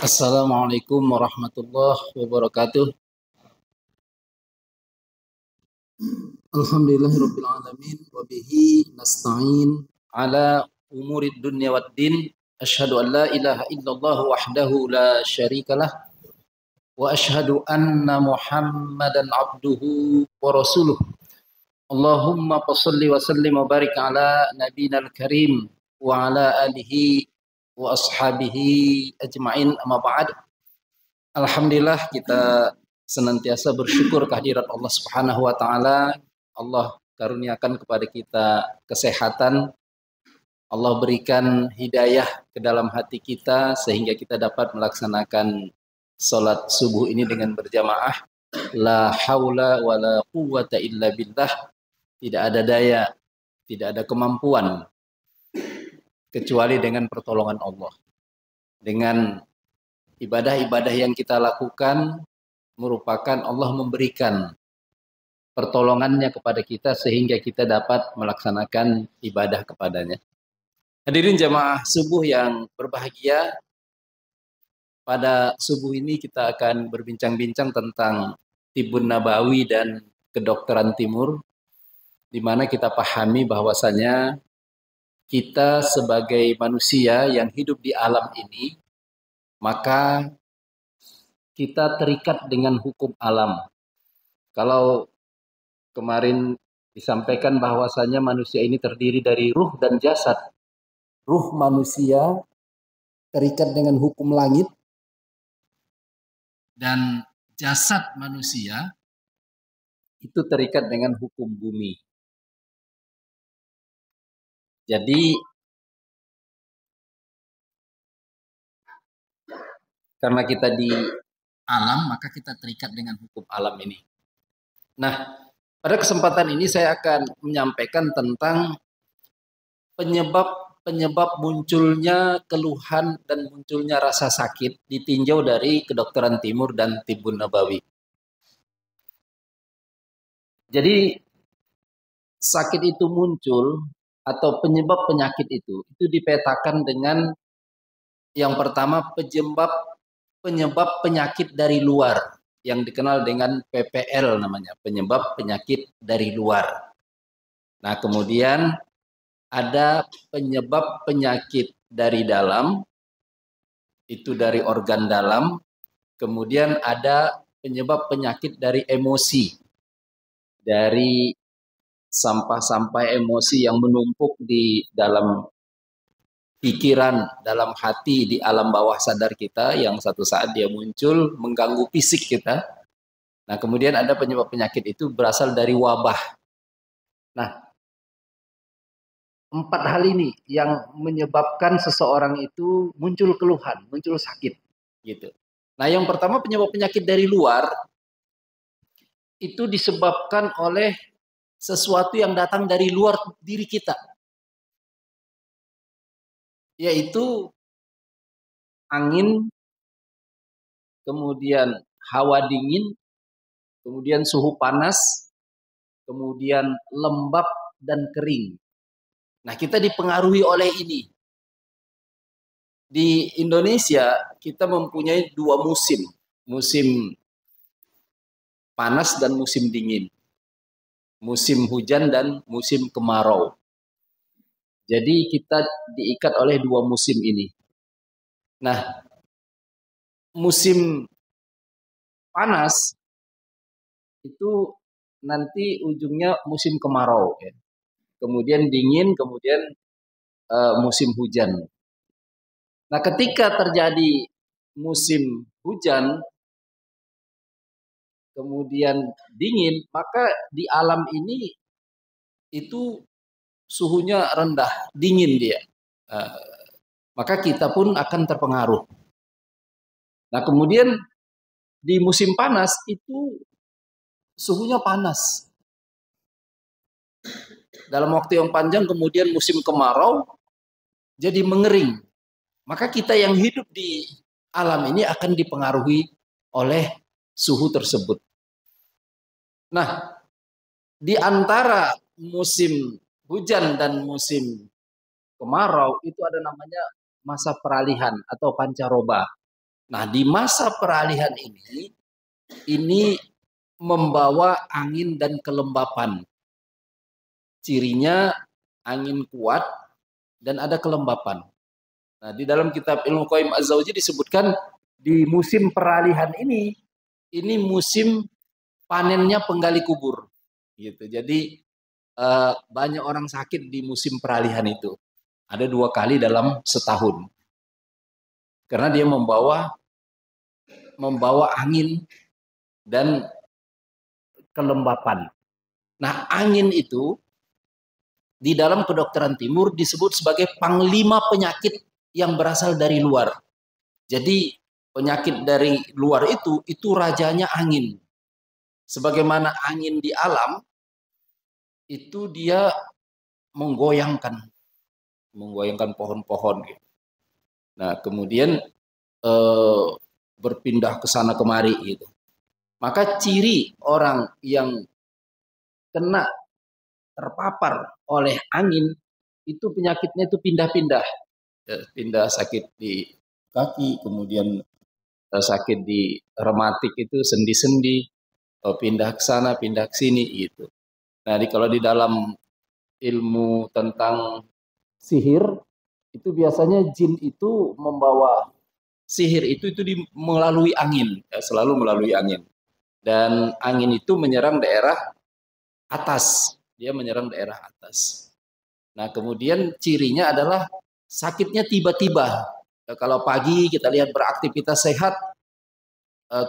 Assalamualaikum warahmatullahi wabarakatuh. Alhamdulillahirabbil alamin wa bihi nasta'in ala umurid dunya waddin. Asyhadu an la ilaha illallah wahdahu la syarikalah wa asyhadu anna Muhammadan abduhu wa rasuluh. Allahumma shalli wa sallim wa barik ala nabiyil karim wa ala alihi wa ashabihi ajmain, amma ba'd. Alhamdulillah, kita senantiasa bersyukur kehadirat Allah Subhanahu wa taala. Allah karuniakan kepada kita kesehatan. Allah berikan hidayah ke dalam hati kita sehingga kita dapat melaksanakan salat subuh ini dengan berjamaah. La haula wala quwwata illa billah. Tidak ada daya, tidak ada kemampuan kecuali dengan pertolongan Allah. Dengan ibadah-ibadah yang kita lakukan merupakan Allah memberikan pertolongannya kepada kita sehingga kita dapat melaksanakan ibadah kepadanya. Hadirin jamaah subuh yang berbahagia, pada subuh ini kita akan berbincang-bincang tentang Tibbun Nabawi dan kedokteran timur, di mana kita pahami bahwasanya kita sebagai manusia yang hidup di alam ini, maka kita terikat dengan hukum alam. Kalau kemarin disampaikan bahwasanya manusia ini terdiri dari ruh dan jasad. Ruh manusia terikat dengan hukum langit dan jasad manusia itu terikat dengan hukum bumi. Jadi karena kita di alam, maka kita terikat dengan hukum alam ini. Nah, pada kesempatan ini saya akan menyampaikan tentang penyebab munculnya keluhan dan munculnya rasa sakit ditinjau dari kedokteran timur dan Tibbun Nabawi. Jadi sakit itu muncul atau penyebab penyakit itu dipetakan dengan yang pertama penyebab penyakit dari luar yang dikenal dengan PPL namanya, penyebab penyakit dari luar. Nah, kemudian ada penyebab penyakit dari dalam, itu dari organ dalam. Kemudian ada penyebab penyakit dari emosi, dari sampah-sampah emosi yang menumpuk di dalam pikiran, dalam hati, di alam bawah sadar kita yang satu saat dia muncul mengganggu fisik kita. Nah, kemudian ada penyebab penyakit itu berasal dari wabah. Nah, 4 hal ini yang menyebabkan seseorang itu muncul keluhan, muncul sakit, gitu. Nah, yang pertama penyebab penyakit dari luar itu disebabkan oleh sesuatu yang datang dari luar diri kita, yaitu angin, kemudian hawa dingin, kemudian suhu panas, kemudian lembab dan kering. Nah, kita dipengaruhi oleh ini. Di Indonesia kita mempunyai 2 musim, musim panas dan musim dingin, musim hujan dan musim kemarau. Jadi kita diikat oleh 2 musim ini. Nah, musim panas itu nanti ujungnya musim kemarau, ya. Kemudian dingin, kemudian musim hujan. Nah, ketika terjadi musim hujan, kemudian dingin, maka di alam ini itu suhunya rendah, dingin dia. Maka kita pun akan terpengaruh. Nah, kemudian di musim panas itu suhunya panas. Dalam waktu yang panjang, kemudian musim kemarau jadi mengering. Maka kita yang hidup di alam ini akan dipengaruhi oleh suhu tersebut. Nah, di antara musim hujan dan musim kemarau itu ada namanya masa peralihan atau pancaroba. Nah, di masa peralihan ini membawa angin dan kelembapan. Cirinya angin kuat dan ada kelembapan. Nah, di dalam kitab Ilmu Qayyim Az-Zawji disebutkan di musim peralihan ini musim panennya penggali kubur. Gitu. Jadi banyak orang sakit di musim peralihan itu. Ada 2 kali dalam setahun. Karena dia membawa angin dan kelembapan. Nah, angin itu di dalam kedokteran timur disebut sebagai panglima penyakit yang berasal dari luar. Jadi penyakit dari luar itu rajanya angin. Sebagaimana angin di alam itu dia menggoyangkan pohon-pohon gitu. Nah, kemudian berpindah ke sana kemari gitu. Maka ciri orang yang kena terpapar oleh angin itu penyakitnya itu pindah-pindah. Pindah sakit di kaki, kemudian sakit di rematik itu sendi-sendi, pindah ke sana, pindah ke sini gitu. Nah, kalau di dalam ilmu tentang sihir itu biasanya jin itu membawa sihir itu melalui angin, ya, selalu melalui angin. Dan angin itu menyerang daerah atas, dia menyerang daerah atas. Nah, kemudian cirinya adalah sakitnya tiba-tiba. Kalau pagi kita lihat beraktivitas sehat,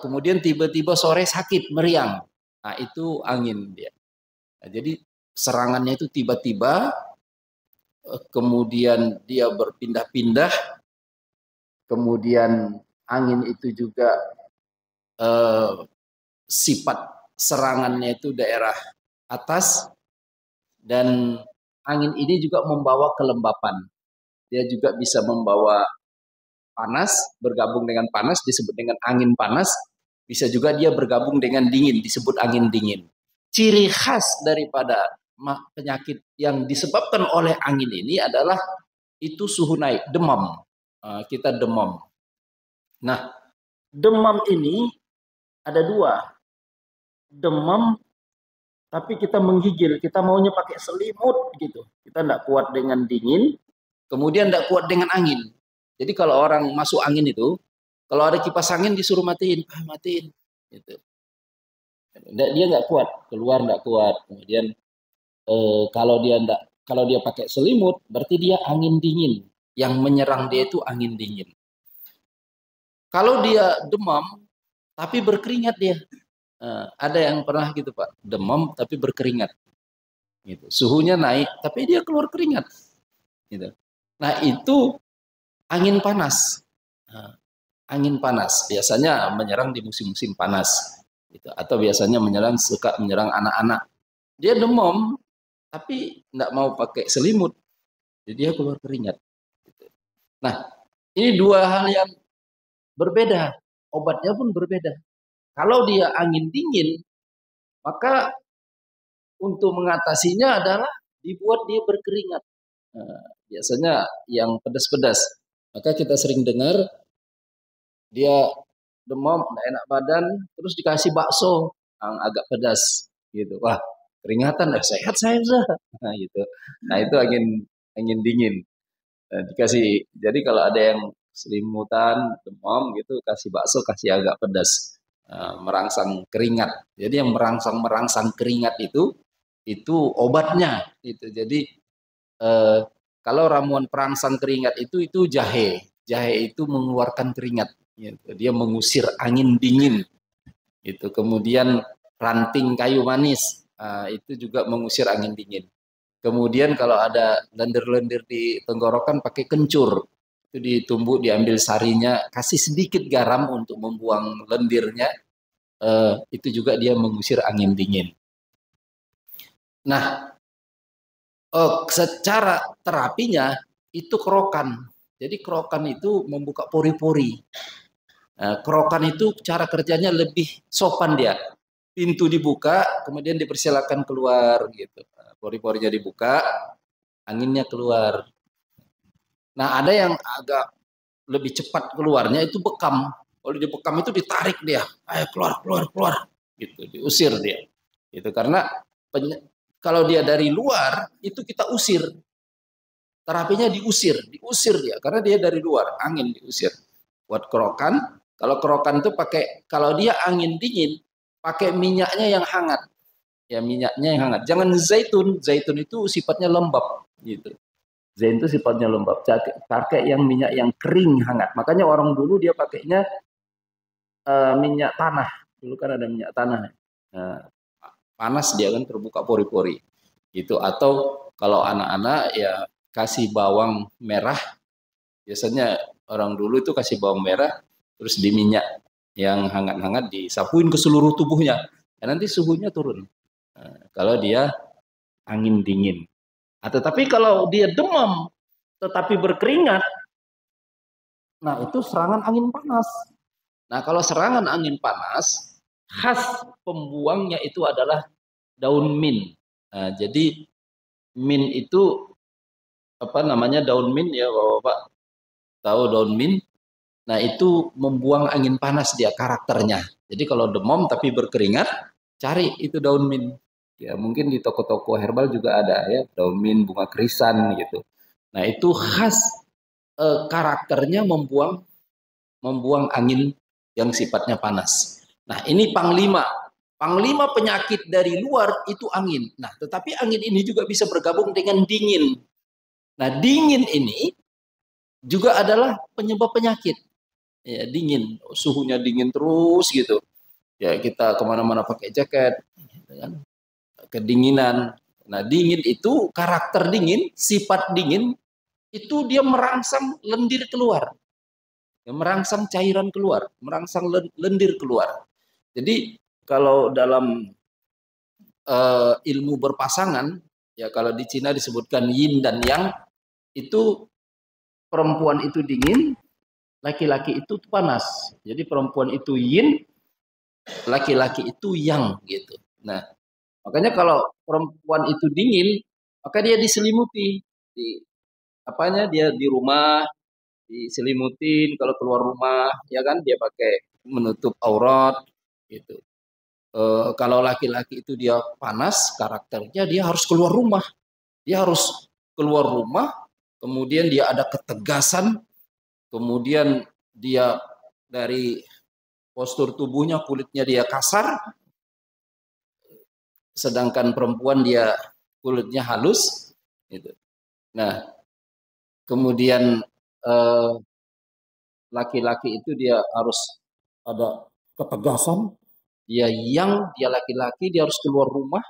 kemudian tiba-tiba sore sakit, meriang. Nah, itu angin dia. Nah, jadi serangannya itu tiba-tiba, kemudian dia berpindah-pindah, kemudian angin itu juga sifat serangannya itu daerah atas, dan angin ini juga membawa kelembapan. Dia juga bisa membawa panas, bergabung dengan panas disebut dengan angin panas, bisa juga dia bergabung dengan dingin disebut angin dingin. Ciri khas daripada penyakit yang disebabkan oleh angin ini adalah itu suhu naik, demam. Kita demam. Nah, demam ini ada 2. Demam tapi kita menggigil, kita maunya pakai selimut gitu. Kita tidak kuat dengan dingin, kemudian tidak kuat dengan angin. Jadi kalau orang masuk angin itu, kalau ada kipas angin disuruh matiin, matiin. Gitu. Dia nggak kuat, keluar nggak kuat. Kemudian kalau dia pakai selimut, berarti dia angin dingin. Yang menyerang dia itu angin dingin. Kalau dia demam, tapi berkeringat dia. Ada yang pernah gitu Pak, demam tapi berkeringat. Gitu. Suhunya naik, tapi dia keluar keringat. Gitu. Nah itu angin panas. Angin panas biasanya menyerang di musim-musim panas. Gitu. Atau biasanya suka menyerang anak-anak. Dia demam, tapi tidak mau pakai selimut. Jadi dia keluar keringat. Gitu. Nah, ini 2 hal yang berbeda. Obatnya pun berbeda. Kalau dia angin dingin, maka untuk mengatasinya adalah dibuat dia berkeringat. Biasanya yang pedas-pedas. Maka kita sering dengar dia demam, tidak enak badan, terus dikasih bakso yang agak pedas, gitu. Wah, keringatan, sehat saya sudah. Nah, gitu. Nah, itu angin dingin. Dikasih. Jadi kalau ada yang selimutan, demam gitu, kasih bakso, kasih agak pedas. Merangsang keringat. Jadi yang merangsang keringat itu obatnya. Gitu. Jadi kalau ramuan perangsang keringat itu jahe. Jahe itu mengeluarkan keringat. Gitu. Dia mengusir angin dingin. Itu kemudian ranting kayu manis itu juga mengusir angin dingin. Kemudian kalau ada lendir-lendir di tenggorokan pakai kencur. Itu ditumbuk, diambil sarinya, kasih sedikit garam untuk membuang lendirnya. Itu juga dia mengusir angin dingin. Nah, secara terapinya itu kerokan. Jadi kerokan itu membuka pori-pori. Kerokan itu cara kerjanya lebih sopan dia. Pintu dibuka, kemudian dipersilakan keluar gitu. Pori-porinya dibuka, anginnya keluar. Nah, ada yang agak lebih cepat keluarnya itu bekam. Kalau dia bekam itu ditarik dia, ayo keluar, keluar, keluar, gitu, diusir dia. Itu karena kalau dia dari luar itu kita usir, terapinya diusir, diusir dia, karena dia dari luar, angin diusir. Buat kerokan, kalau kerokan itu pakai, kalau dia angin dingin, pakai minyaknya yang hangat, ya minyaknya yang hangat. Jangan zaitun, zaitun itu sifatnya lembab, gitu. Zaitun itu sifatnya lembab. Pakai yang minyak yang kering hangat. Makanya orang dulu dia pakainya minyak tanah. Dulu kan ada minyak tanah. Nah, panas dia kan terbuka pori-pori. Gitu. Atau kalau anak-anak ya kasih bawang merah. Biasanya orang dulu itu kasih bawang merah terus di minyak yang hangat-hangat disapuin ke seluruh tubuhnya. Ya, nanti suhunya turun. Nah, kalau dia angin dingin. Tetapi kalau dia demam tetapi berkeringat, nah itu serangan angin panas. Nah, kalau serangan angin panas, khas pembuangnya itu adalah daun mint. Nah, jadi mint itu apa namanya, daun mint ya Bapak tahu daun mint. Nah, itu membuang angin panas dia karakternya. Jadi kalau demam tapi berkeringat, cari itu daun mint. Ya, mungkin di toko-toko herbal juga ada ya, daun mint, bunga krisan gitu. Nah, itu khas karakternya membuang membuang angin yang sifatnya panas. Nah, ini panglima. Panglima penyakit dari luar itu angin. Nah, tetapi angin ini juga bisa bergabung dengan dingin. Nah, dingin ini juga adalah penyebab penyakit. Ya, dingin, suhunya dingin terus gitu. Ya, kita kemana-mana pakai jaket, gitu kan. Kedinginan. Nah, dingin itu karakter dingin, sifat dingin itu dia merangsang lendir keluar. Ya, merangsang cairan keluar, merangsang lendir keluar. Jadi kalau dalam ilmu berpasangan, ya kalau di Cina disebutkan yin dan yang, itu perempuan itu dingin, laki-laki itu panas. Jadi perempuan itu yin, laki-laki itu yang gitu. Nah, makanya kalau perempuan itu dingin, maka dia diselimuti. Di apanya dia di rumah diselimutin, kalau keluar rumah ya kan dia pakai menutup aurat gitu. Kalau laki-laki itu dia panas karakternya, dia harus keluar rumah. Dia harus keluar rumah, kemudian dia ada ketegasan, kemudian dia dari postur tubuhnya, kulitnya dia kasar, sedangkan perempuan dia kulitnya halus. Gitu. Nah, kemudian laki-laki itu dia harus ada ketegasan, dia laki-laki, dia harus keluar rumah.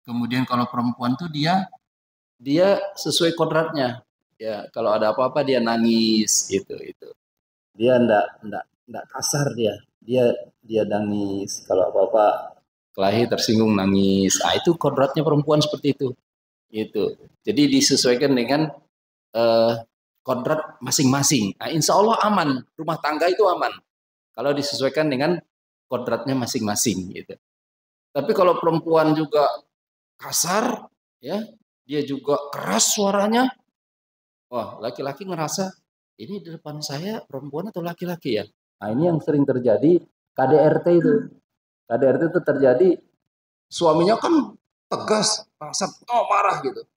Kemudian kalau perempuan tuh dia sesuai kodratnya. Ya, kalau ada apa-apa dia nangis gitu itu. Dia enggak kasar dia. Dia nangis kalau apa-apa kelahi tersinggung nangis. Ah, itu kodratnya perempuan seperti itu. Gitu. Jadi disesuaikan dengan eh, kodrat masing-masing. Nah, insya Allah aman. Rumah tangga itu aman. Kalau disesuaikan dengan kodratnya masing-masing gitu. Tapi kalau perempuan juga kasar, ya, dia juga keras suaranya, wah, laki-laki ngerasa ini di depan saya perempuan atau laki-laki ya. Nah, ini yang sering terjadi KDRT itu. KDRT itu terjadi suaminya kan tegas, merasa oh, marah gitu.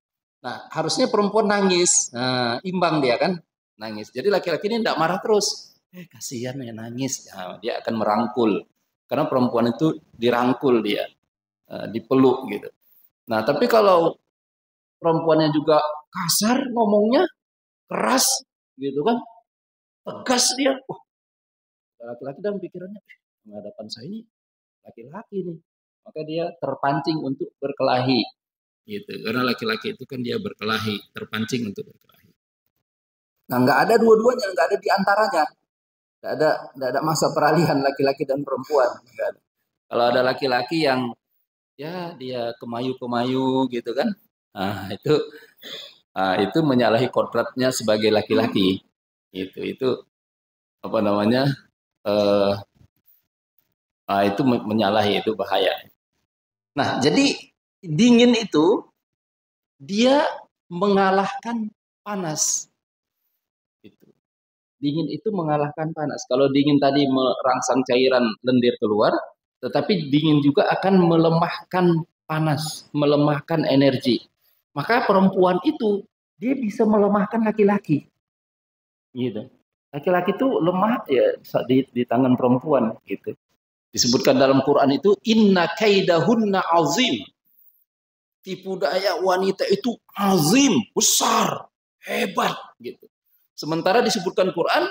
Nah, harusnya perempuan nangis. Nah, imbang dia kan, nangis. Jadi laki-laki ini tidak marah terus. Kasihan ya nangis. Nah, dia akan merangkul. Karena perempuan itu dirangkul dia, dipeluk gitu. Nah, tapi kalau perempuannya juga kasar ngomongnya, keras gitu kan, tegas dia. Laki-laki dalam pikirannya, menghadapan saya ini laki-laki nih. Maka dia terpancing untuk berkelahi gitu. Karena laki-laki itu kan dia berkelahi, terpancing untuk berkelahi. Nah, nggak ada dua-duanya, nggak ada di antaranya. Nggak ada masa peralihan laki-laki dan perempuan. Nggak ada. Kalau ada laki-laki yang ya dia kemayu-kemayu gitu kan, nah itu menyalahi kodratnya sebagai laki-laki. Itu apa namanya? Eh, itu menyalahi, itu bahaya. Nah, jadi dingin itu dia mengalahkan panas. Gitu. Dingin itu mengalahkan panas. Kalau dingin tadi merangsang cairan lendir keluar, tetapi dingin juga akan melemahkan panas, melemahkan energi. Maka perempuan itu dia bisa melemahkan laki-laki. Gitu. Laki-laki itu lemah ya di tangan perempuan gitu. Disebutkan dalam Quran itu inna kaidahunna azim. Tipu daya wanita itu azim, besar, hebat gitu. Sementara disebutkan Quran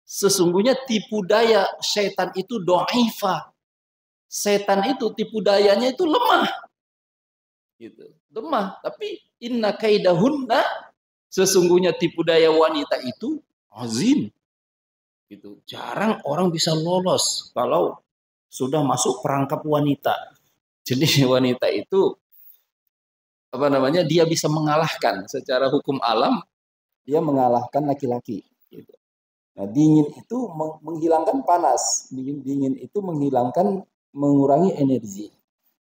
sesungguhnya tipu daya setan itu do'ifah. Setan itu tipu dayanya itu lemah. Gitu. Lemah, tapi inna kaidahunna sesungguhnya tipu daya wanita itu azim. Gitu. Jarang orang bisa lolos kalau sudah masuk perangkap wanita. Jadi wanita itu apa namanya? Dia bisa mengalahkan secara hukum alam, dia mengalahkan laki-laki. Gitu. Nah, dingin itu menghilangkan panas, dingin itu mengurangi energi.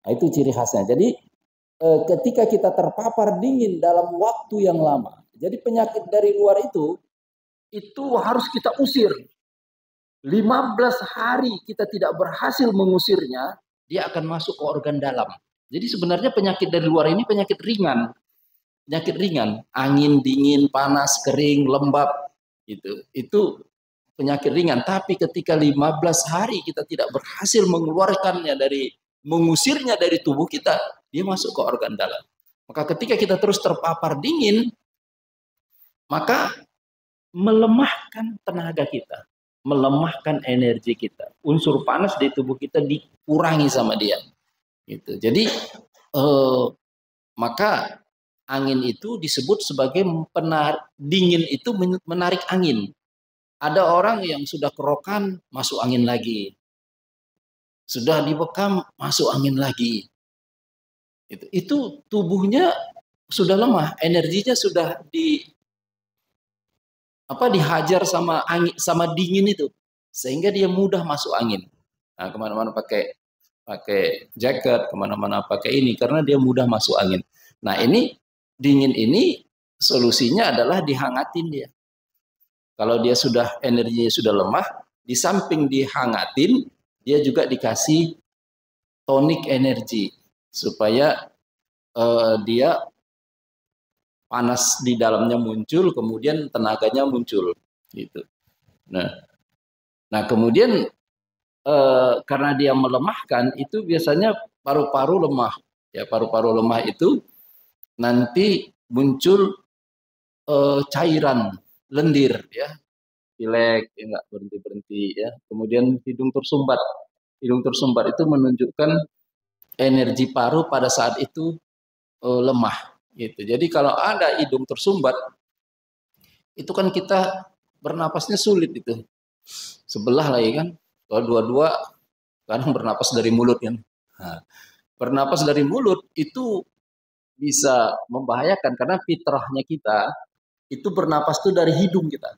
Nah, itu ciri khasnya. Jadi ketika kita terpapar dingin dalam waktu yang lama, jadi penyakit dari luar itu harus kita usir. 15 hari kita tidak berhasil mengusirnya, dia akan masuk ke organ dalam. Jadi sebenarnya penyakit dari luar ini penyakit ringan. Penyakit ringan, angin, dingin, panas, kering, lembab, gitu. Itu penyakit ringan. Tapi ketika 15 hari kita tidak berhasil mengeluarkannya mengusirnya dari tubuh kita, dia masuk ke organ dalam. Maka ketika kita terus terpapar dingin, maka melemahkan tenaga kita, melemahkan energi kita. Unsur panas di tubuh kita dikurangi sama dia. Gitu. Jadi maka angin itu disebut sebagai dingin itu menarik angin. Ada orang yang sudah kerokan masuk angin lagi. Sudah dibekam masuk angin lagi. Itu tubuhnya sudah lemah, energinya sudah dihajar sama angin, sama dingin itu, sehingga dia mudah masuk angin. Nah, kemana-mana pakai jaket, kemana-mana pakai ini karena dia mudah masuk angin. Nah, ini dingin ini solusinya adalah dihangatin dia. Kalau dia sudah energinya sudah lemah, di samping dihangatin, dia juga dikasih tonik energi supaya dia panas di dalamnya muncul, kemudian tenaganya muncul, gitu. Nah kemudian karena dia melemahkan, itu biasanya paru-paru lemah. Ya, paru-paru lemah itu nanti muncul cairan lendir, ya, pilek, ya, nggak berhenti ya. Kemudian hidung tersumbat. Hidung tersumbat itu menunjukkan energi paru pada saat itu lemah. Gitu. Jadi kalau ada hidung tersumbat, itu kan kita bernapasnya sulit itu. Sebelah lagi kan. Kalau dua-dua kadang bernapas dari mulut kan. Nah, bernapas dari mulut itu bisa membahayakan karena fitrahnya kita itu bernapas itu dari hidung kita.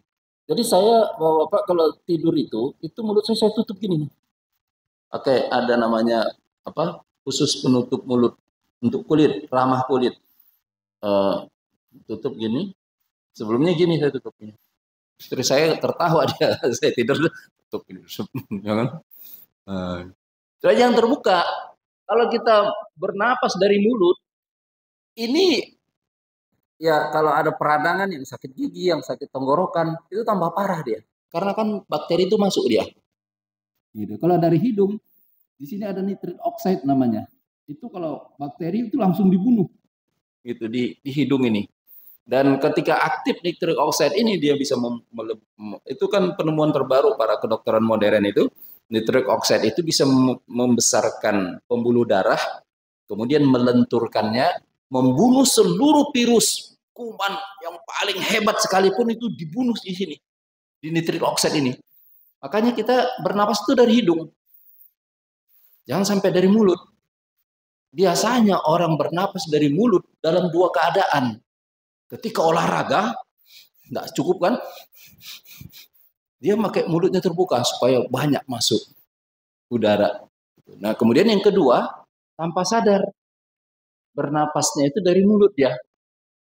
Jadi saya Bapak kalau tidur itu mulut saya tutup gini nih. Oke, ada namanya khusus penutup mulut untuk kulit, ramah kulit. Tutup gini. Sebelumnya gini saya tutupnya. Istri saya tertawa dia, saya tidur tutup gini. Jangan. Yang terbuka. Kalau kita bernapas dari mulut, ini ya kalau ada peradangan yang sakit gigi, yang sakit tenggorokan, itu tambah parah dia. Karena kan bakteri itu masuk dia. Gitu. Kalau dari hidung, di sini ada nitrit oxide namanya. Itu kalau bakteri itu langsung dibunuh. Gitu di hidung ini. Dan ketika aktif nitrit oxide ini dia bisa itu kan penemuan terbaru para kedokteran modern itu. Nitrit oxide itu bisa membesarkan pembuluh darah, kemudian melenturkannya, membunuh seluruh virus, kuman yang paling hebat sekalipun itu dibunuh di sini, di nitrit oxide ini. Makanya kita bernapas itu dari hidung, jangan sampai dari mulut. Biasanya orang bernapas dari mulut dalam dua keadaan. Ketika olahraga, nggak cukup kan? Dia pakai mulutnya terbuka supaya banyak masuk udara. Nah, kemudian yang kedua, tanpa sadar bernapasnya itu dari mulut ya.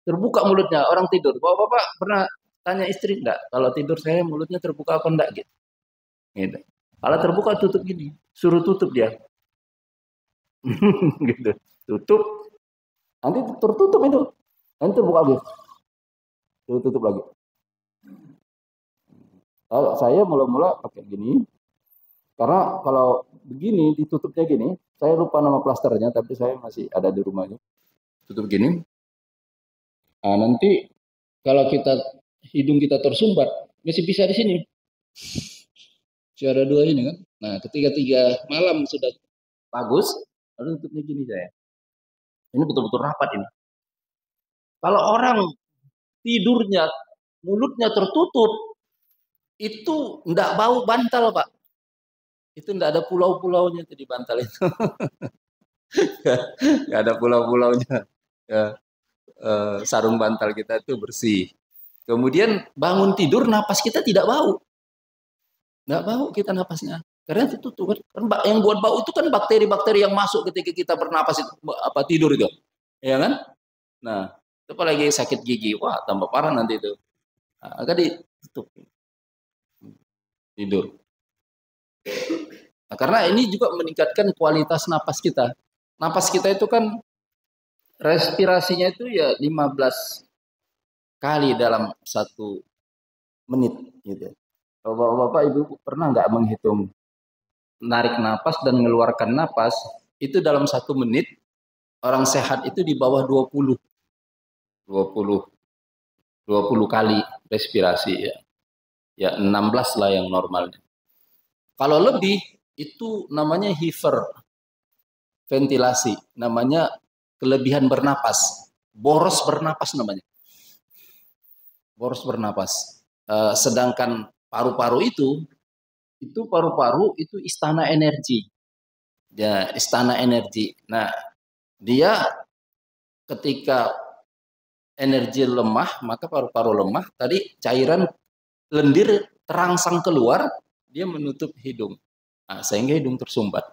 Terbuka mulutnya, orang tidur. Bapak-bapak pernah tanya istri enggak, kalau tidur saya mulutnya terbuka apa enggak gitu. Gitu. Kalau terbuka tutup gini, suruh tutup dia. Gitu. Tutup, nanti tertutup itu. Nanti terbuka lagi, tutup lagi. Kalau saya mula-mula pakai gini, karena kalau begini ditutupnya gini, saya lupa nama plasternya, tapi saya masih ada di rumahnya. Tutup gini. Nah, nanti kalau hidung kita tersumbat, masih bisa di sini. Ada dua ini kan. Nah, ketika 3 malam sudah bagus, lalu tutupnya gini saya. Ini betul-betul rapat ini. Kalau orang tidurnya mulutnya tertutup, itu enggak bau bantal, Pak. Itu enggak ada pulau-pulaunya di bantal itu. Enggak ada pulau-pulaunya. Ya, sarung bantal kita itu bersih. Kemudian bangun tidur, napas kita tidak bau. Enggak bau kita napasnya. Karena itu tuh kan yang buat bau itu kan bakteri-bakteri yang masuk ketika kita bernapas itu, apa tidur itu. Ya kan? Nah, itu apalagi sakit gigi, wah tambah parah nanti itu. Nah, kan ditutup. Tidur. Nah, karena ini juga meningkatkan kualitas napas kita. Napas kita itu kan respirasinya itu ya 15 kali dalam 1 menit gitu. Bapak Ibu pernah nggak menghitung narik napas dan mengeluarkan napas itu dalam 1 menit orang sehat itu di bawah 20 kali respirasi ya. Ya 16 lah yang normalnya. Kalau lebih itu namanya hiperventilasi, namanya kelebihan bernapas, boros bernapas namanya. Boros bernapas. Sedangkan paru-paru itu paru-paru itu istana energi. Ya, istana energi. Nah, dia ketika energi lemah, maka paru-paru lemah, tadi cairan lendir terangsang keluar, dia menutup hidung. Nah, sehingga hidung tersumbat.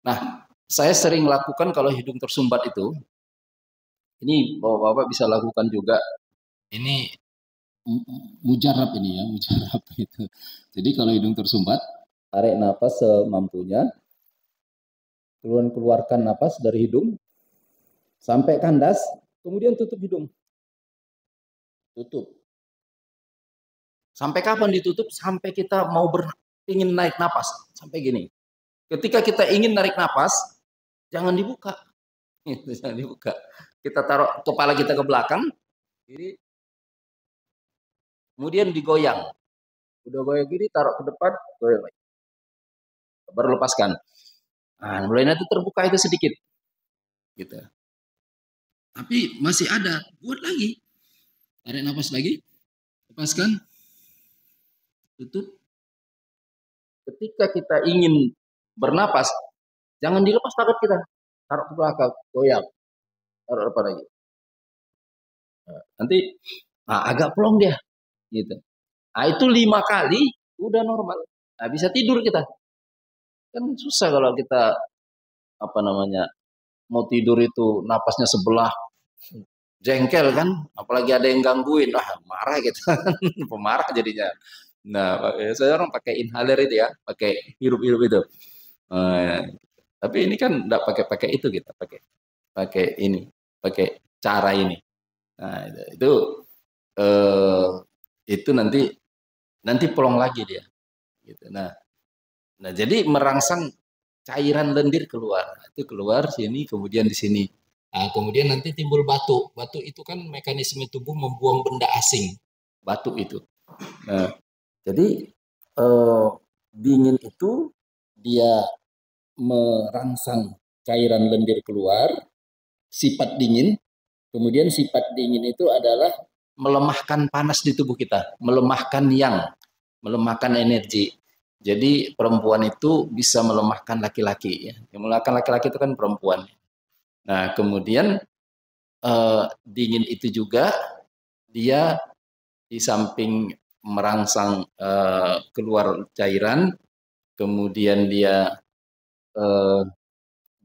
Nah, saya sering lakukan kalau hidung tersumbat itu, ini Bapak-bapak bisa lakukan juga. Ini mujarab ini ya, mujarab itu. Jadi kalau hidung tersumbat, tarik napas semampunya, keluarkan napas dari hidung sampai kandas, kemudian tutup hidung. Tutup. Sampai kapan ditutup? Sampai kita mau ingin naik napas, sampai gini. Ketika kita ingin narik napas, jangan dibuka. Jangan dibuka. Kita taruh kepala kita ke belakang, kiri, kemudian digoyang. Udah goyang gini, taruh ke depan, goyang lagi. Baru lepaskan. Nah, mulai nanti terbuka itu sedikit. Gitu. Tapi masih ada, buat lagi. Tarik nafas lagi, lepaskan, tutup. Ketika kita ingin bernapas, jangan dilepas tangan kita. Taruh ke belakang, goyang. Taruh depan lagi. Nah, nanti agak plong dia. Gitu. Nah, itu 5 kali, udah normal. Nah, bisa tidur kita. Kan susah kalau kita mau tidur itu napasnya sebelah, jengkel kan, apalagi ada yang gangguin, marah gitu. Pemarah jadinya. Nah, saya orang pakai inhaler itu ya, pakai hirup-hirup itu. Tapi ini kan enggak pakai itu kita pakai ini, pakai cara ini. Nah, itu nanti plong lagi dia. Gitu. Nah, jadi merangsang cairan lendir keluar. Itu keluar sini, kemudian di sini. Nah, kemudian nanti timbul batuk. Batuk itu kan mekanisme tubuh membuang benda asing. Batuk itu. Nah, jadi dingin itu dia merangsang cairan lendir keluar, sifat dingin. Kemudian sifat dingin itu adalah melemahkan panas di tubuh kita, melemahkan melemahkan energi. Jadi perempuan itu bisa melemahkan laki-laki. Yang melemahkan laki-laki itu kan perempuan. Nah, kemudian dingin itu juga dia di samping merangsang keluar cairan, kemudian dia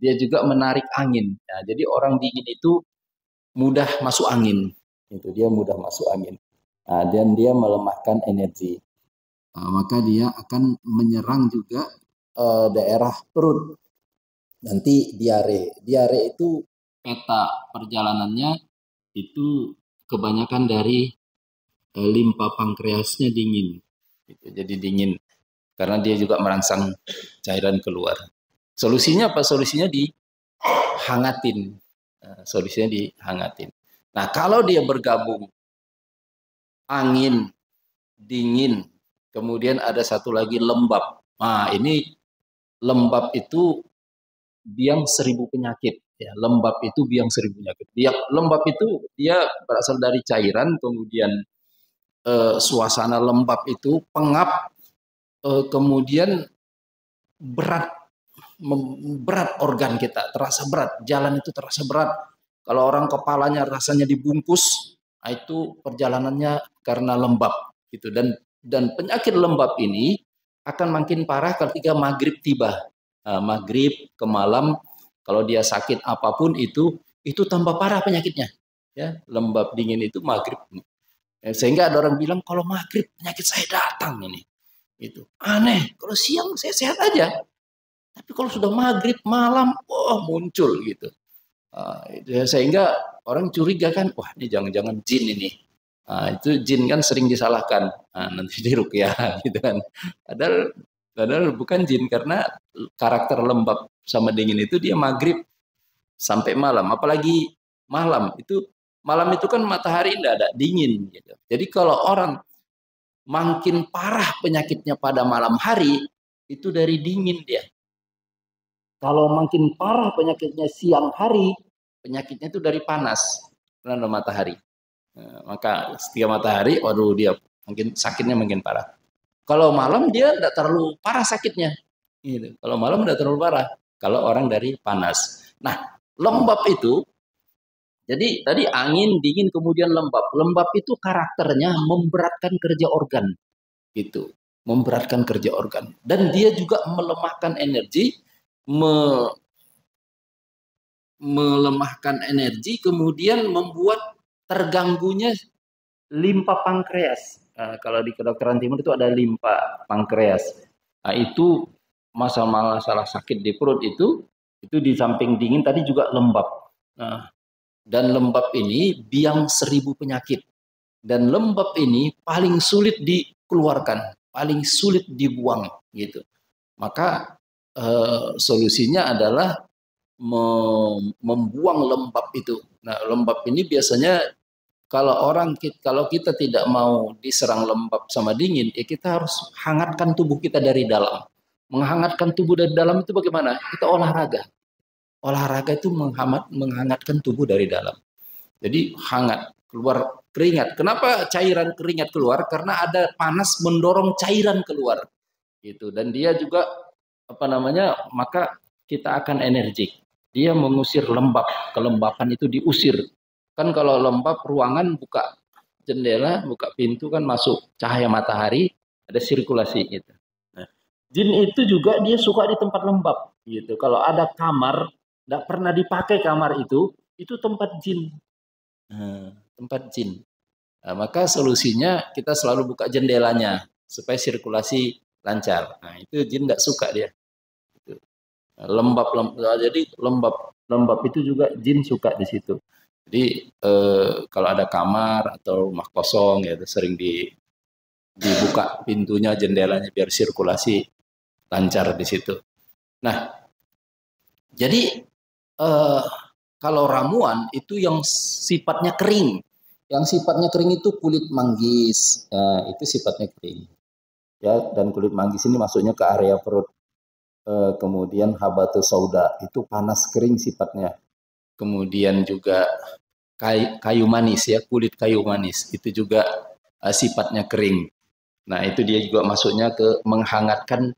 juga menarik angin. Nah, jadi orang dingin itu mudah masuk angin. Itu dia mudah masuk angin. Dan dia melemahkan energi. Maka dia akan menyerang juga daerah perut. Nanti diare. Diare itu peta perjalanannya itu kebanyakan dari limpa pankreasnya dingin. Gitu. Jadi dingin karena dia juga merangsang cairan keluar. Solusinya apa? Solusinya dihangatin. Solusinya dihangatin. Nah, kalau dia bergabung angin, dingin, kemudian ada satu lagi lembab. Nah, ini lembab itu biang 1000 penyakit. Ya, lembab itu biang 1000 penyakit. Lembab itu dia berasal dari cairan, kemudian suasana lembab itu pengap, kemudian berat, berat organ kita, terasa berat. Jalan itu terasa berat. Kalau orang kepalanya rasanya dibungkus, itu perjalanannya karena lembab gitu. Dan penyakit lembab ini akan makin parah ketika maghrib tiba. Maghrib ke malam, kalau dia sakit apapun itu tambah parah penyakitnya. Ya, lembab dingin itu maghrib. Sehingga ada orang bilang kalau maghrib penyakit saya datang ini. Itu aneh. Kalau siang saya sehat aja. Tapi kalau sudah maghrib malam, muncul gitu. Sehingga orang curiga kan, wah ini jangan-jangan jin ini. Itu jin kan sering disalahkan. Nanti diruqyah gitu kan. Padahal bukan jin karena karakter lembab sama dingin itu dia maghrib sampai malam. Apalagi malam itu kan matahari tidak ada dingin. Gitu. Jadi kalau orang makin parah penyakitnya pada malam hari itu dari dingin dia. Kalau makin parah penyakitnya siang hari, penyakitnya itu dari panas karena matahari. Maka setiap matahari, waduh dia mungkin sakitnya makin parah. Kalau malam dia tidak terlalu parah sakitnya. Gitu. Kalau malam tidak terlalu parah. Kalau orang dari panas. Nah, lembab itu, jadi tadi angin, dingin, kemudian lembab. Lembab itu karakternya memberatkan kerja organ. Gitu. Memberatkan kerja organ. Dan dia juga melemahkan energi, melemahkan energi, kemudian membuat terganggunya limpa pankreas. Kalau di kedokteran timur itu ada limpa pankreas. Itu masalah sakit di perut itu di samping dingin tadi juga lembab. Dan lembab ini biang 1000 penyakit. Dan lembab ini paling sulit dikeluarkan, paling sulit dibuang gitu. Maka solusinya adalah membuang lembab itu. Nah, lembab ini biasanya kalau kita tidak mau diserang lembab sama dingin, ya kita harus hangatkan tubuh kita dari dalam. Menghangatkan tubuh dari dalam itu bagaimana? Kita olahraga. Olahraga itu menghangatkan tubuh dari dalam. Jadi hangat, keluar keringat. Kenapa cairan keringat keluar? Karena ada panas mendorong cairan keluar. Gitu. Dan dia juga maka kita akan energik. Dia mengusir lembab, kelembapan itu diusir. Kan kalau lembab ruangan buka jendela, buka pintu kan masuk cahaya matahari, ada sirkulasi gitu. Nah, jin itu juga dia suka di tempat lembab gitu. Kalau ada kamar tidak pernah dipakai kamar itu tempat jin. Tempat jin. Nah, maka solusinya kita selalu buka jendelanya supaya sirkulasi lancar. Nah, itu jin tidak suka dia. Lembab, jadi lembab itu juga jin suka di situ. Jadi kalau ada kamar atau rumah kosong ya sering dibuka pintunya, jendelanya biar sirkulasi lancar di situ. Nah, jadi kalau ramuan itu yang sifatnya kering. Yang sifatnya kering itu kulit manggis. Itu sifatnya kering. Ya, dan kulit manggis ini masuknya ke area perut. Kemudian habatus sauda itu panas kering sifatnya. Kemudian juga kayu manis ya, kulit kayu manis itu juga sifatnya kering. Nah, itu dia juga masuknya ke menghangatkan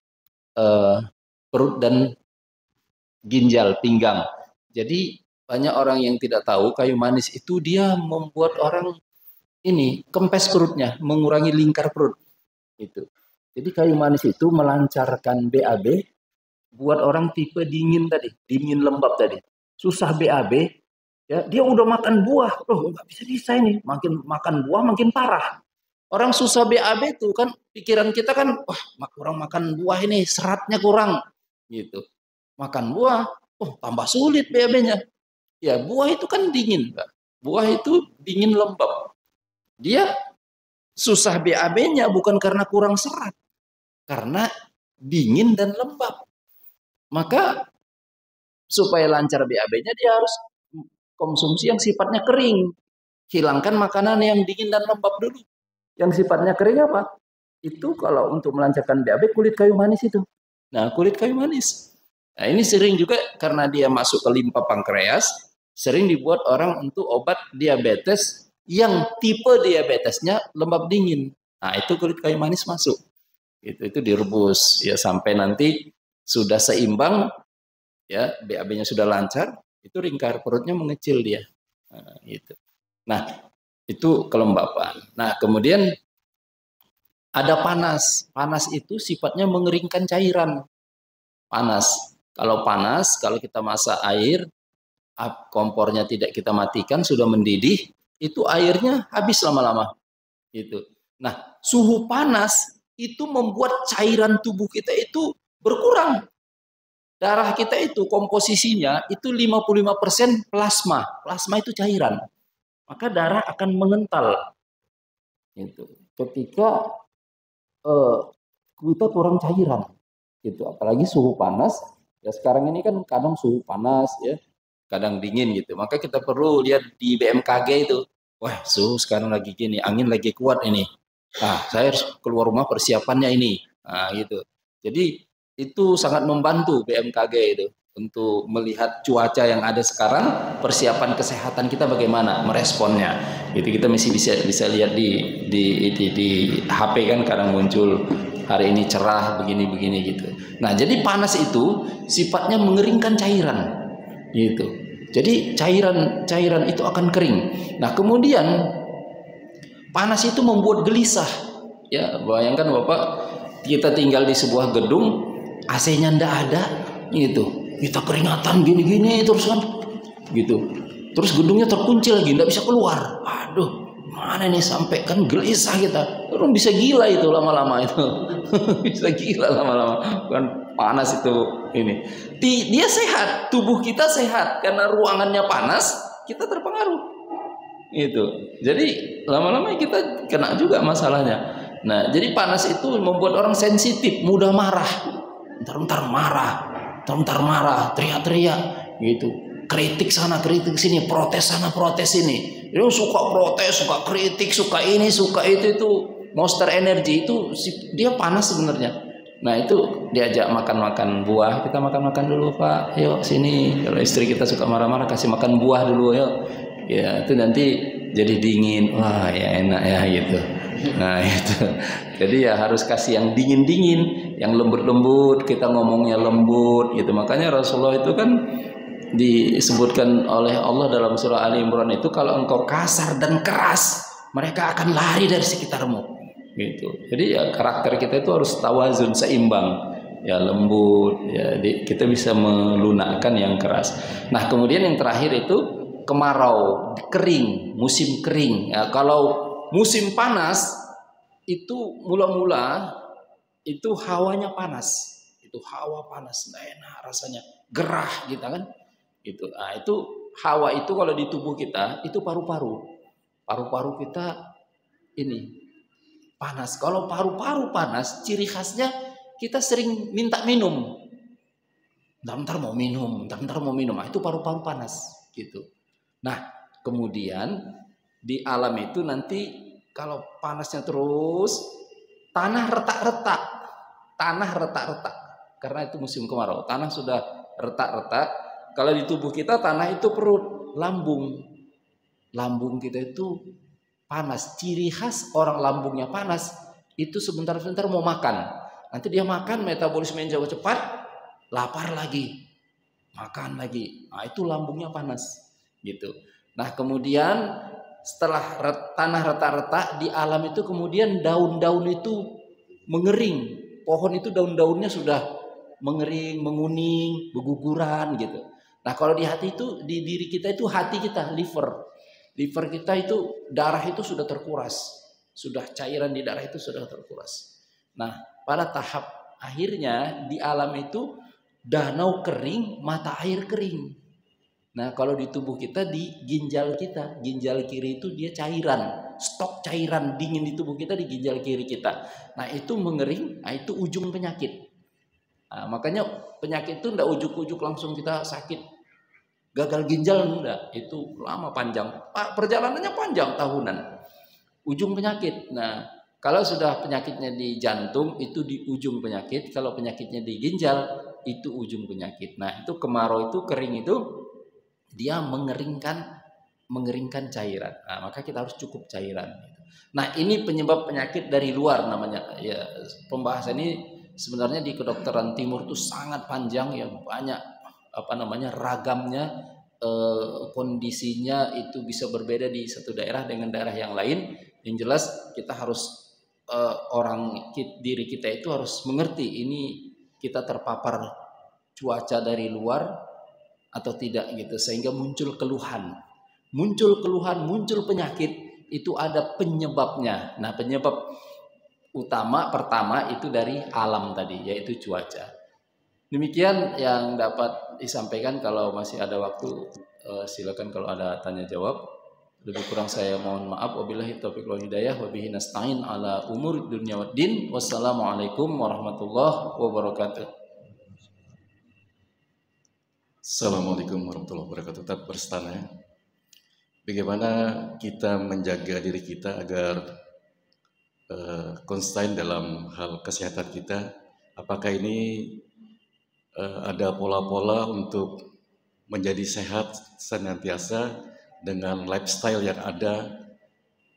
perut dan ginjal, pinggang. Jadi banyak orang yang tidak tahu kayu manis itu dia membuat orang ini kempes perutnya, mengurangi lingkar perut. Itu. Jadi kayu manis itu melancarkan BAB buat orang tipe dingin tadi, dingin lembab tadi. Susah BAB, ya dia udah makan buah, loh nggak bisa ini, makin makan buah makin parah. Orang susah BAB tuh kan pikiran kita kan, wah kurang makan buah ini, seratnya kurang gitu. Makan buah, oh tambah sulit BAB-nya. Ya buah itu kan dingin, Pak. Buah itu dingin lembab. Dia susah BAB-nya bukan karena kurang serat, karena dingin dan lembab. Maka supaya lancar BAB-nya dia harus konsumsi yang sifatnya kering. Hilangkan makanan yang dingin dan lembab dulu. Yang sifatnya kering apa? Itu kalau untuk melancarkan BAB kulit kayu manis itu. Nah, kulit kayu manis. Nah, ini sering juga karena dia masuk ke limpa pankreas, sering dibuat orang untuk obat diabetes yang tipe diabetesnya lembab dingin. Nah, itu kulit kayu manis masuk. Itu direbus ya sampai nanti sudah seimbang ya, BAB-nya sudah lancar, itu lingkar perutnya mengecil dia. Nah, gitu. Nah, itu kelembapan. Nah, kemudian ada panas. Panas itu sifatnya mengeringkan cairan. Panas. Kalau panas, kalau kita masak air, kompornya tidak kita matikan, sudah mendidih, itu airnya habis lama-lama. Gitu. Nah, suhu panas itu membuat cairan tubuh kita itu berkurang. Darah kita itu komposisinya itu 55% plasma. Plasma itu cairan. Maka darah akan mengental. Gitu. Ketika kita kurang cairan. Gitu. Apalagi suhu panas. Ya sekarang ini kan kadang suhu panas ya, kadang dingin gitu. Maka kita perlu lihat di BMKG itu. Wah, suhu sekarang lagi gini, angin lagi kuat ini. Nah, saya harus keluar rumah persiapannya ini. Nah, gitu. Jadi itu sangat membantu BMKG itu untuk melihat cuaca yang ada sekarang, persiapan kesehatan kita bagaimana meresponnya. Itu kita masih bisa lihat di HP kan kadang muncul hari ini cerah begini-begini gitu. Nah, jadi panas itu sifatnya mengeringkan cairan gitu. Jadi cairan itu akan kering. Nah, kemudian panas itu membuat gelisah. Ya, bayangkan Bapak, kita tinggal di sebuah gedung, AC-nya ndak ada, gitu. Kita keringatan gini-gini terus kan, gitu. Terus gedungnya terkunci lagi, ndak bisa keluar. Aduh, mana nih sampai kan gelisah kita. Orang bisa gila itu lama-lama itu, bisa gila lama-lama. Kan panas itu ini. Dia sehat, tubuh kita sehat karena ruangannya panas, kita terpengaruh. Itu. Jadi lama-lama kita kena juga masalahnya. Nah, jadi panas itu membuat orang sensitif, mudah marah. Ntar marah, teriak-teriak gitu. Kritik sana, kritik sini, protes sana, protes sini. Dia suka protes, suka kritik, suka ini, suka itu monster energi itu dia panas sebenarnya. Nah, itu diajak makan-makan buah, kita makan-makan dulu, Pak. Yuk sini. Kalau istri kita suka marah-marah, kasih makan buah dulu, yuk. Ya, itu nanti jadi dingin. Wah, ya enak ya gitu. Nah, itu. Jadi ya harus kasih yang dingin-dingin, yang lembut-lembut, kita ngomongnya lembut gitu. Makanya Rasulullah itu kan disebutkan oleh Allah dalam surah Ali Imran itu, kalau engkau kasar dan keras, mereka akan lari dari sekitarmu. Gitu. Jadi ya karakter kita itu harus tawazun, seimbang. Ya lembut, ya kita bisa melunakkan yang keras. Nah, kemudian yang terakhir itu kemarau, kering, musim kering. Ya, kalau musim panas itu mula-mula itu hawanya panas, itu hawa panas, nggak enak rasanya, gerah gitu kan, gitu. Nah, itu hawa itu kalau di tubuh kita itu paru-paru kita ini panas. Kalau paru-paru panas, ciri khasnya kita sering minta minum. Bentar mau minum. Nah, itu paru-paru panas, gitu. Nah, kemudian di alam itu nanti kalau panasnya terus, tanah retak-retak. Karena itu musim kemarau. Tanah sudah retak-retak. Kalau di tubuh kita tanah itu perut, lambung. Lambung kita itu panas. Ciri khas orang lambungnya panas itu sebentar-sebentar mau makan. Nanti dia makan, metabolisme yang jauh cepat, lapar lagi, makan lagi. Nah, itu lambungnya panas. Gitu. Nah, kemudian setelah tanah retak-retak di alam itu, kemudian daun-daun itu mengering. Pohon itu daun-daunnya sudah mengering, menguning, berguguran gitu. Nah, kalau di hati itu, di diri kita itu, hati kita, liver kita itu, darah itu sudah terkuras, sudah cairan di darah itu sudah terkuras. Nah, pada tahap akhirnya di alam itu danau kering, mata air kering. Nah, kalau di tubuh kita, di ginjal kita, ginjal kiri itu dia cairan, stok cairan dingin di tubuh kita di ginjal kiri kita. Nah, itu mengering, nah itu ujung penyakit. Nah, makanya penyakit itu enggak ujuk-ujuk langsung kita sakit. Gagal ginjal enggak, itu lama panjang. Perjalanannya panjang tahunan. Ujung penyakit. Nah, kalau sudah penyakitnya di jantung itu di ujung penyakit, kalau penyakitnya di ginjal itu ujung penyakit. Nah, itu kemarau itu kering itu dia mengeringkan cairan. Nah, maka kita harus cukup cairan. Nah, ini penyebab penyakit dari luar namanya. Ya, pembahasan ini sebenarnya di kedokteran timur itu sangat panjang ya, banyak ragamnya, kondisinya itu bisa berbeda di satu daerah dengan daerah yang lain. Yang jelas kita harus diri kita itu harus mengerti ini kita terpapar cuaca dari luar atau tidak gitu, sehingga muncul keluhan, muncul penyakit itu ada penyebabnya. Nah, penyebab utama pertama itu dari alam tadi, yaitu cuaca. Demikian yang dapat disampaikan. Kalau masih ada waktu silakan kalau ada tanya jawab. Lebih kurang saya mohon maaf. Wabillahi taufiq wal hidayah wa bihi nasta'in ala umur dunya waddin. Wassalamualaikum warahmatullahi wabarakatuh. Assalamualaikum warahmatullahi wabarakatuh. Tetap berstana. Bagaimana kita menjaga diri kita agar konsisten dalam hal kesehatan kita? Apakah ini ada pola-pola untuk menjadi sehat senantiasa dengan lifestyle yang ada?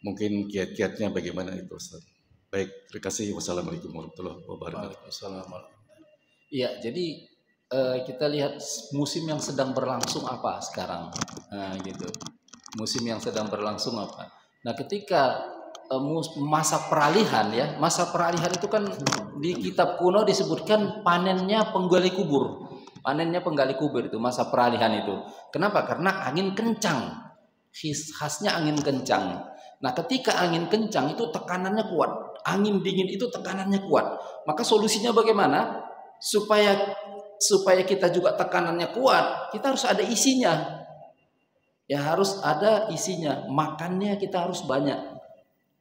Mungkin kiat-kiatnya bagaimana itu, Ustaz? Baik, terima kasih. Wassalamualaikum warahmatullahi wabarakatuh. Iya, jadi kita lihat musim yang sedang berlangsung apa sekarang. Nah, gitu. Musim yang sedang berlangsung apa? Nah, ketika masa peralihan ya, masa peralihan itu kan di kitab kuno disebutkan panennya penggali kubur. Panennya penggali kubur itu masa peralihan itu. Kenapa? Karena angin kencang. Khasnya angin kencang. Nah, ketika angin kencang itu tekanannya kuat. Angin dingin itu tekanannya kuat. Maka solusinya bagaimana? Supaya kita juga tekanannya kuat, kita harus ada isinya. Ya, harus ada isinya. Makannya kita harus banyak.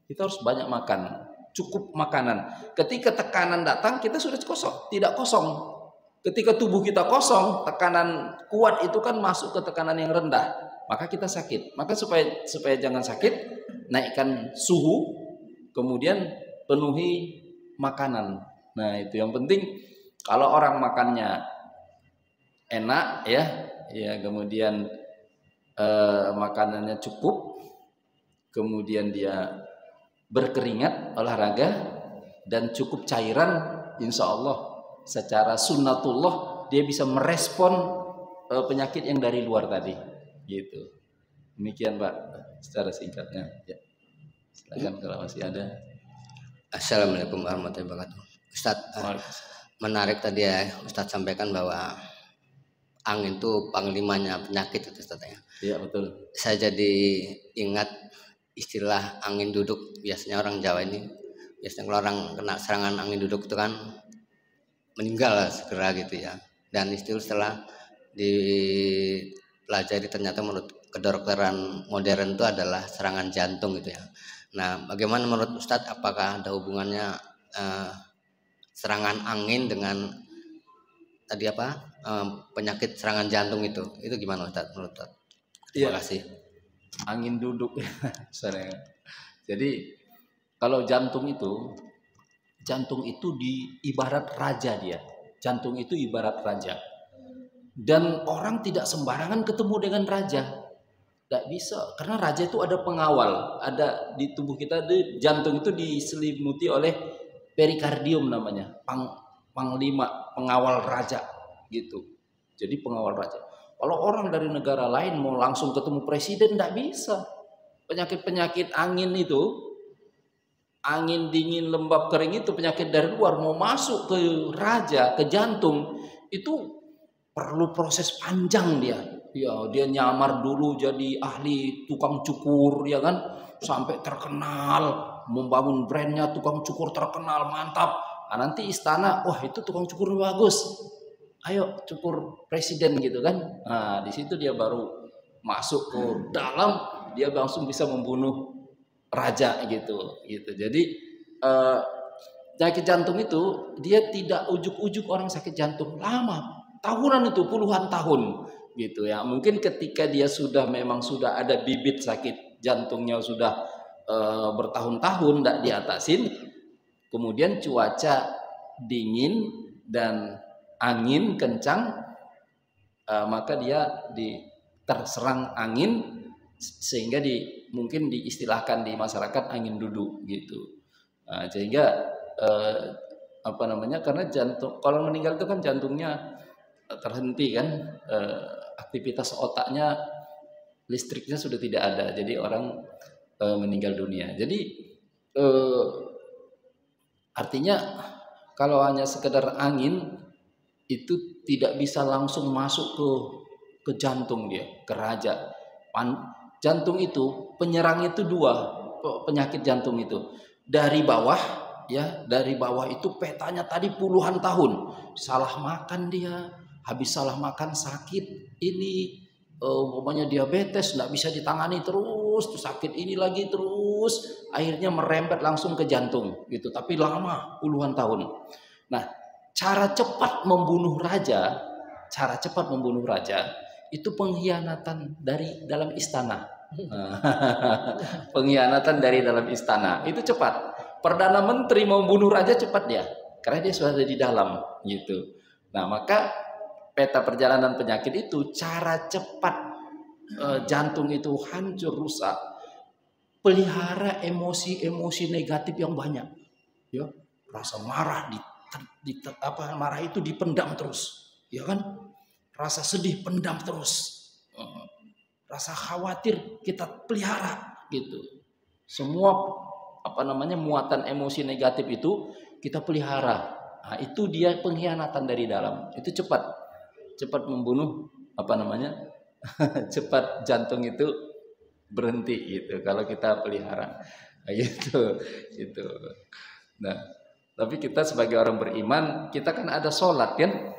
Kita harus banyak makan, cukup makanan. Ketika tekanan datang, kita sudah kosong, tidak kosong. Ketika tubuh kita kosong, tekanan kuat itu kan masuk ke tekanan yang rendah, maka kita sakit. Maka supaya jangan sakit, naikkan suhu, kemudian penuhi makanan. Nah, itu yang penting. Kalau orang makannya enak ya kemudian makanannya cukup, kemudian dia berkeringat, olahraga, dan cukup cairan, insya Allah secara sunnatullah dia bisa merespon penyakit yang dari luar tadi, gitu. Demikian Pak, secara singkatnya. Ya. Silakan kalau masih ada. Assalamualaikum warahmatullahi wabarakatuh. Ustaz, menarik tadi ya Ustaz sampaikan bahwa angin itu panglimanya penyakit itu Ustaz ya. Iya betul. Saya jadi ingat istilah angin duduk. Biasanya orang Jawa ini biasanya kalau orang kena serangan angin duduk itu kan meninggal segera gitu ya. Dan itu setelah dipelajari ternyata menurut kedokteran modern itu adalah serangan jantung gitu ya. Nah, bagaimana menurut Ustadz, apakah ada hubungannya serangan angin dengan tadi penyakit serangan jantung itu gimana Ustadz menurut Ustadz? Terima kasih. Angin duduk. Jadi kalau jantung itu ibarat raja dia. Jantung itu ibarat raja. Dan orang tidak sembarangan ketemu dengan raja. Tidak bisa, karena raja itu ada pengawal. Ada di tubuh kita, jantung itu diselimuti oleh perikardium namanya, panglima, pengawal raja gitu. Jadi pengawal raja. Kalau orang dari negara lain mau langsung ketemu presiden, tidak bisa. Penyakit-penyakit angin itu, angin dingin, lembab, kering itu penyakit dari luar mau masuk ke raja, ke jantung, itu perlu proses panjang dia. Ya, dia nyamar dulu jadi ahli tukang cukur ya kan, sampai terkenal. membangun brandnya, tukang cukur terkenal, mantap. Nah, nanti istana, wah itu tukang cukur bagus, ayo cukur presiden gitu kan. Nah di situ dia baru masuk ke dalam, dia langsung bisa membunuh raja gitu. Jadi penyakit jantung itu dia tidak ujuk-ujuk orang sakit jantung lama, tahunan itu, puluhan tahun gitu ya. Mungkin ketika dia memang sudah ada bibit sakit jantungnya sudah bertahun-tahun tidak diatasin, kemudian cuaca dingin dan angin kencang, maka dia terserang angin sehingga mungkin diistilahkan di masyarakat angin duduk gitu. Nah, sehingga karena jantung kalau meninggal itu kan jantungnya terhenti kan, aktivitas otaknya, listriknya sudah tidak ada, jadi orang meninggal dunia. Jadi artinya kalau hanya sekedar angin itu tidak bisa langsung masuk ke jantung dia, ke raja. Jantung itu penyerang itu dua, penyakit jantung itu dari bawah ya, dari bawah itu petanya tadi puluhan tahun, salah makan dia, habis salah makan sakit ini, umpamanya diabetes nggak bisa ditangani terus sakit ini lagi terus, akhirnya merembet langsung ke jantung gitu, tapi lama puluhan tahun. Nah, cara cepat membunuh raja itu pengkhianatan dari dalam istana. Pengkhianatan dari dalam istana itu cepat. Perdana Menteri mau bunuh raja cepat dia, karena dia sudah ada di dalam gitu. Nah, maka peta perjalanan penyakit itu cara cepat jantung itu hancur, rusak, pelihara emosi-emosi negatif yang banyak ya, rasa marah marah itu dipendam terus ya kan, rasa sedih pendam terus, rasa khawatir kita pelihara gitu, semua muatan emosi negatif itu kita pelihara. Nah, itu dia pengkhianatan dari dalam, itu cepat membunuh cepat jantung itu berhenti gitu kalau kita pelihara gitu. Nah, tapi kita sebagai orang beriman, kita kan ada sholat kan,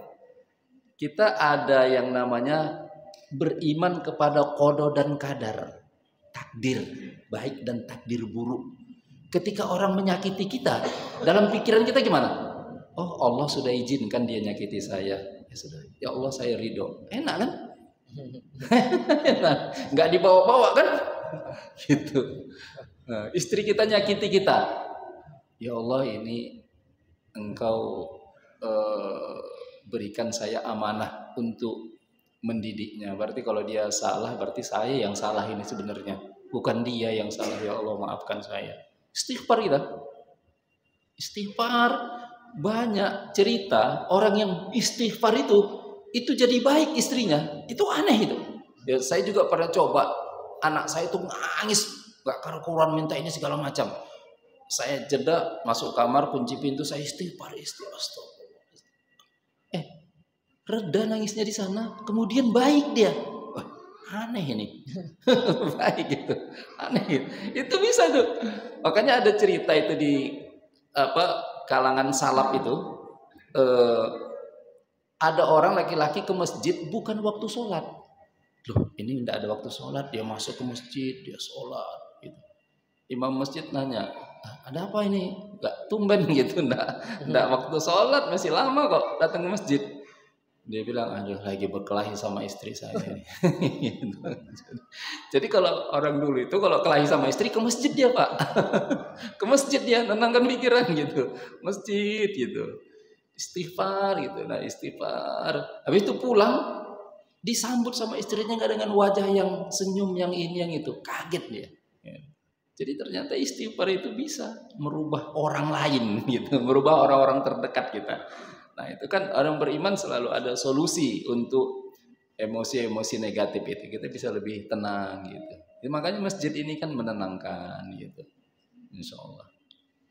kita ada yang namanya beriman kepada qada dan qadar, takdir baik dan takdir buruk. Ketika orang menyakiti kita, dalam pikiran kita gimana? Oh, Allah sudah izinkan dia nyakiti saya, ya sudah, ya Allah saya ridho, enak kan? Nggak dibawa-bawa kan gitu. Nah, istri kita nyakiti kita, ya Allah ini engkau berikan saya amanah untuk mendidiknya, berarti kalau dia salah berarti saya yang salah ini sebenarnya, bukan dia yang salah, ya Allah maafkan saya. Istighfar kita, istighfar. Banyak cerita orang yang istighfar itu jadi baik istrinya, itu aneh itu ya. Saya juga pernah coba, anak saya itu nangis gak karu-karuan minta ini segala macam, saya jeda masuk kamar kunci pintu, saya istighfar reda nangisnya di sana, kemudian baik dia. Wah, aneh ini. Baik gitu, aneh itu bisa tuh. Makanya ada cerita itu di kalangan salaf itu, ada orang laki-laki ke masjid bukan waktu sholat. Loh, ini tidak ada waktu sholat, dia masuk ke masjid, dia sholat gitu. Imam masjid nanya, ada apa ini? Gak tumben gitu, enggak waktu sholat, masih lama kok datang ke masjid. Dia bilang, aduh lagi berkelahi sama istri saya. Jadi kalau orang dulu itu kalau kelahi sama istri ke masjid dia Pak. Ke masjid dia nenangkan pikiran gitu. Masjid gitu. Istighfar gitu. Nah istighfar. Habis itu pulang disambut sama istrinya nggak dengan wajah yang senyum yang ini yang itu. Kaget dia. Jadi ternyata istighfar itu bisa merubah orang lain gitu. Merubah orang-orang terdekat kita. Nah itu kan orang beriman selalu ada solusi untuk emosi-emosi negatif itu, kita bisa lebih tenang gitu. Ya, makanya masjid ini kan menenangkan gitu, insya Allah.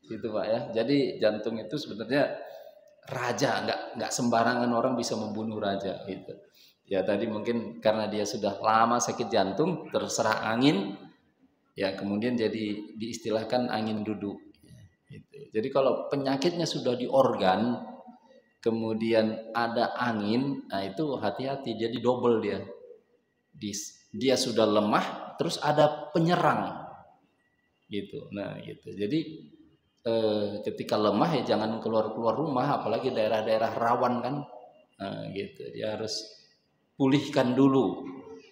Gitu Pak ya. Jadi jantung itu sebenarnya raja, nggak sembarangan orang bisa membunuh raja gitu. Ya tadi mungkin karena dia sudah lama sakit jantung, terserah angin, Ya, kemudian jadi diistilahkan angin duduk. Gitu. Jadi kalau penyakitnya sudah di organ, kemudian ada angin, nah itu hati-hati, jadi double dia. Dia sudah lemah, terus ada penyerang, gitu. Nah, gitu. Jadi ketika lemah ya jangan keluar rumah, apalagi daerah-daerah rawan kan, nah, gitu. Dia harus pulihkan dulu.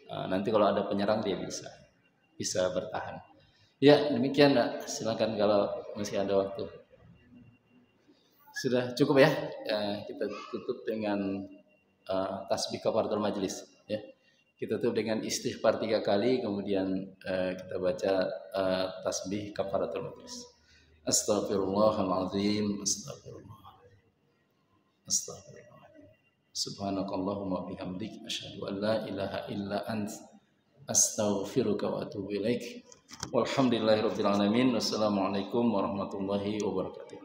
Nah, nanti kalau ada penyerang dia bisa bertahan. Ya, demikian, silakan kalau masih ada waktu. Sudah cukup ya, kita tutup dengan tasbih kafaratul majlis. Ya, kita tutup dengan istighfar 3 kali, kemudian kita baca tasbih kafaratul majlis. Astaghfirullahaladzim, astagfirullah. Subhanakallahumma bihamdik, asyhadu an la ilaha illa ant, astaghfiruka wa atubu ilaik. Walhamdulillahirabbil alamin. Wassalamualaikum warahmatullahi wabarakatuh.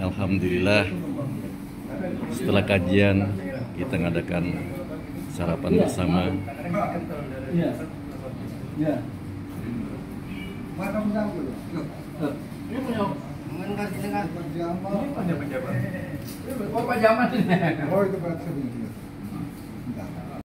Alhamdulillah, setelah kajian kita ngadakan sarapan bersama. Oh, itu